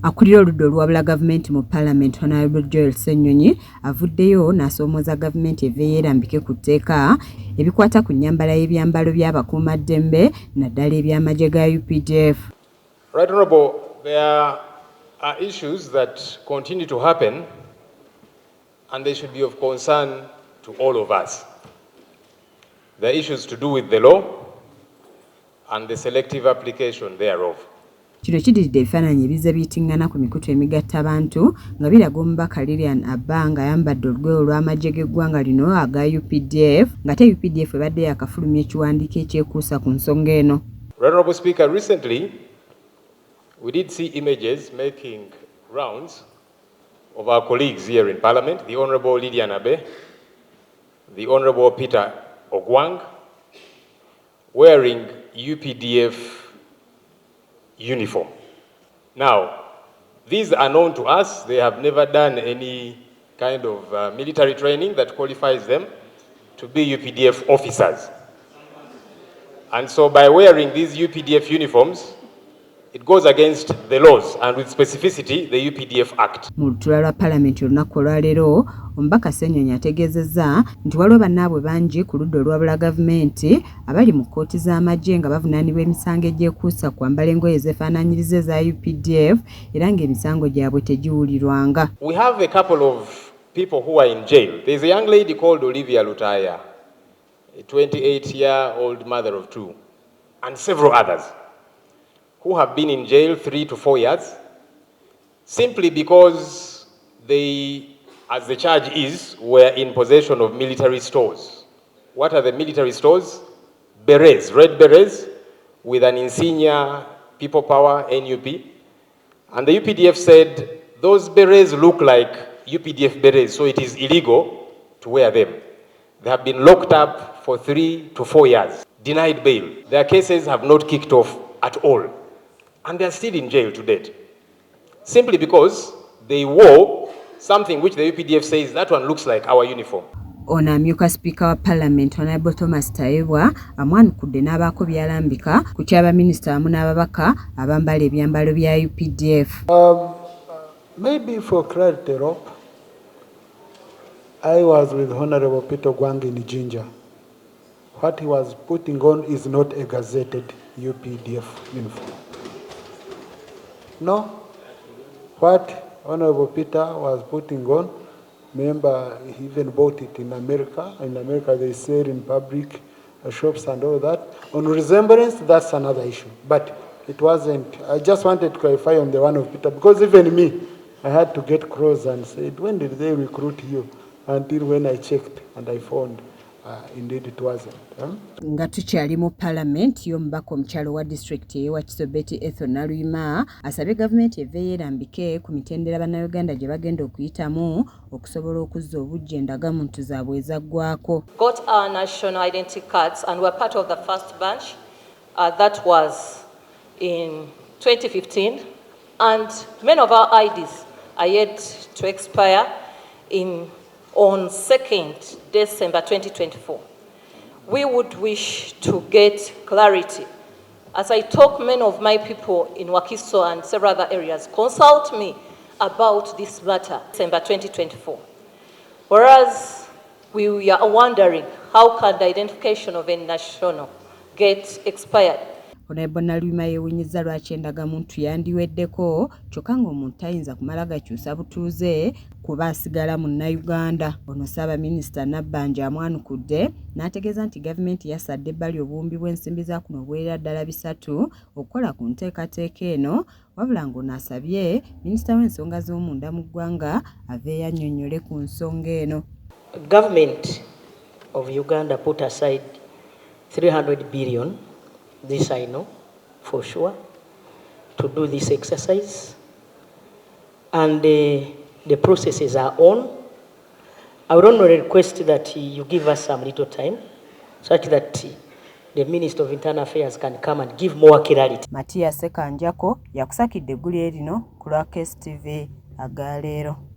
Akulira oludda olwabula gavumenti mu Parliament Honorable Joel Ssenyonyi avuddeyo n'asoomoza gavumenti eveeyo erambike ku tteeka ebikwata ku nnyambala y'ebyambalo by'abakuumaddembe naddala eby'amagye ga UPDF. Right Honourable, there are issues that continue to happen and they should be of concern to all of us. There are issues to do with the law and the selective application thereof. Kino kiddiridde ebifaananyi ebize biyitiŋŋana ku mikutu emigatta abantu nga biraga omubaka Lilian Abba nga ayambadde olugoye olw'amagye g'eggwanga lino aga UPDF ng'ate UPDF ebadde yakafulumya ekiwandiiko ekyekuusa ku nsonga eno. Honourable Speaker, recently we did see images making rounds of our colleagues here in Parliament, the Honourable Lilian Abbe, the Honourable Peter Ogwang, wearing UPDF uniform. Now, these are known to us. They have never done any kind of military training that qualifies them to be UPDF officers. And so by wearing these UPDF uniforms, it goes against the laws and with specificity the UPDF Act. Mu lutuula lwa Parliament olunaku olwaleero, omubaka Ssenyonyi ategeezezza nti waliwo bannaabwe bangi ku ludda olwabula gavumenti abali mu kkooti z'amagye nga bavunaanibwa emisango egyekuusa kwambala engoye zeefaanaanyiriza eza UPDF era ng'emisango gyabwe tegiwulirwanga. We have a couple of people who are in jail. There's a young lady called Olivia Lutaya, a 28-year-old mother of two, and several others who have been in jail 3 to 4 years simply because they, as the charge is, were in possession of military stores. What are the military stores? Berets, red berets with an insignia, people power, NUP. And the UPDF said those berets look like UPDF berets, so it is illegal to wear them. They have been locked up for 3 to 4 years, denied bail. Their cases have not kicked off at all. And they are still in jail to date, simply because they wore something which the UPDF says that one looks like our uniform. Ono amyuka Speaker wa Parliament Honorable Thomas Tayebwa amwanukudde n'abaako byalambika ku ky'abaminisita wamu n'ababaka abambala ebyambalo bya UPDF. Maybe for clarity, Rob, I was with Honorable Peter Ogwang in Jinja. What he was putting on is not a gazetted UPDF uniform. No, what Honorable Peter was putting on, remember he even bought it in America. In America they sell in public shops and all that. On resemblance, that's another issue. But it wasn't, I just wanted to clarify on the one of Peter, because even me, I had to get close and said, when did they recruit you? Until when I checked and I found indeed it wasn't. Nga tukyali mu Parliament y'omubaka omukyalo wa district y'ewa Kisobeti Ethel Naluyima asabye gavumenti eveeyo erambike ku mitendera bannayuganda gye bagenda okuyitamu okusobola okuzza obujja endagamuntu zaabwe ezaggwako. Got our national identity cards and were part of the first batch. That was in 2015, and many of our IDs are yet to expire on 2nd December 2024. We would wish to get clarity. As I talk, many of my people in Wakiso and several other areas consult me about this matter, December 2024. Whereas we are wondering how can the identification of a national get expired. Honorable Naluyima yeewuunyizza lwaki endagamuntu yandiweddeko kyokka ng'omuntu tayinza kumala gakyusa butuuze kuba asigala munnayuganda. Ono Ssaabaminisita Nabbanja amwanukudde n'ategeeza nti gavumenti yasadde ebbali obuwumbi bw'ensimbi za kuno obuwerera ddala 3 okukola ku nteekateeka eno, wabula ng'ono asabye minisita w'ensonga z'omunda mu ggwanga aveeyo annyonnyole ku nsonga eno. Government of Uganda put aside 300 billion. This I know for sure, to do this exercise, and the processes are on. I would only request that you give us some little time such that the Minister of Internal Affairs can come and give more clarity. Matias Sekanjako yakusakidde eggulire lino ku lwa KSTV agaleero.